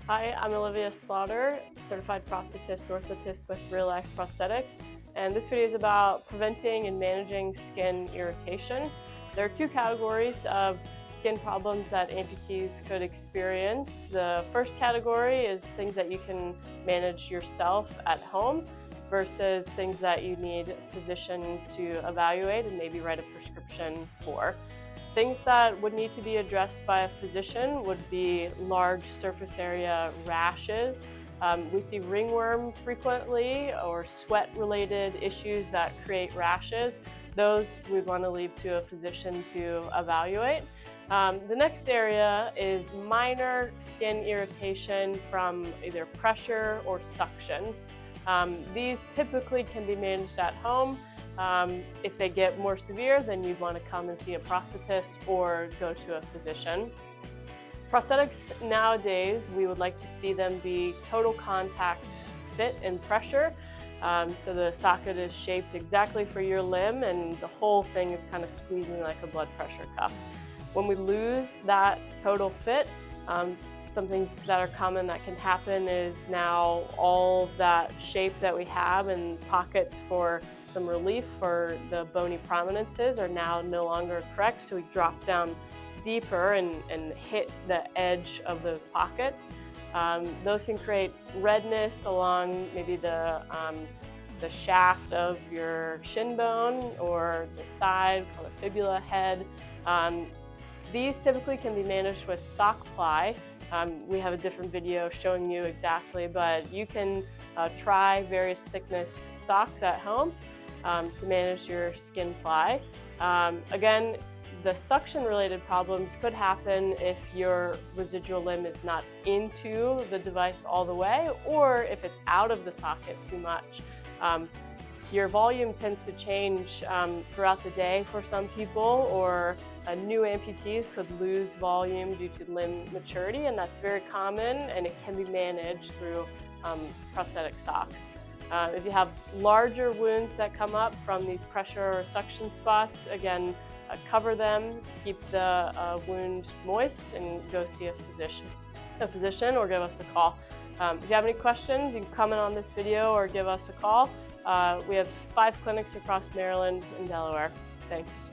Hi, I'm Olivia Slaughter, certified prosthetist orthotist with Real Life Prosthetics, and this video is about preventing and managing skin irritation. There are two categories of skin problems that amputees could experience. The first category is things that you can manage yourself at home versus things that you need a physician to evaluate and maybe write a prescription for. Things that would need to be addressed by a physician would be large surface area rashes. We see ringworm frequently or sweat-related issues that create rashes. Those we'd want to leave to a physician to evaluate. The next area is minor skin irritation from either pressure or suction. These typically can be managed at home. If they get more severe, then you'd want to come and see a prosthetist or go to a physician. Prosthetics nowadays, we would like to see them be total contact fit and pressure. So the socket is shaped exactly for your limb and the whole thing is kind of squeezing like a blood pressure cuff. When we lose that total fit, some things that are common that can happen is now all that shape that we have and pockets for some relief for the bony prominences are now no longer correct, so we drop down deeper and hit the edge of those pockets. Those can create redness along maybe the shaft of your shin bone or the side, called the fibula head. These typically can be managed with sock ply. We have a different video showing you exactly, but you can try various thickness socks at home to manage your skin ply. Again, the suction-related problems could happen if your residual limb is not into the device all the way, or if it's out of the socket too much. Your volume tends to change throughout the day for some people, or new amputees could lose volume due to limb maturity, and that's very common, and it can be managed through prosthetic socks. If you have larger wounds that come up from these pressure or suction spots, again, cover them, keep the wound moist, and go see a physician or give us a call. If you have any questions, you can comment on this video or give us a call. We have 5 clinics across Maryland and Delaware. Thanks.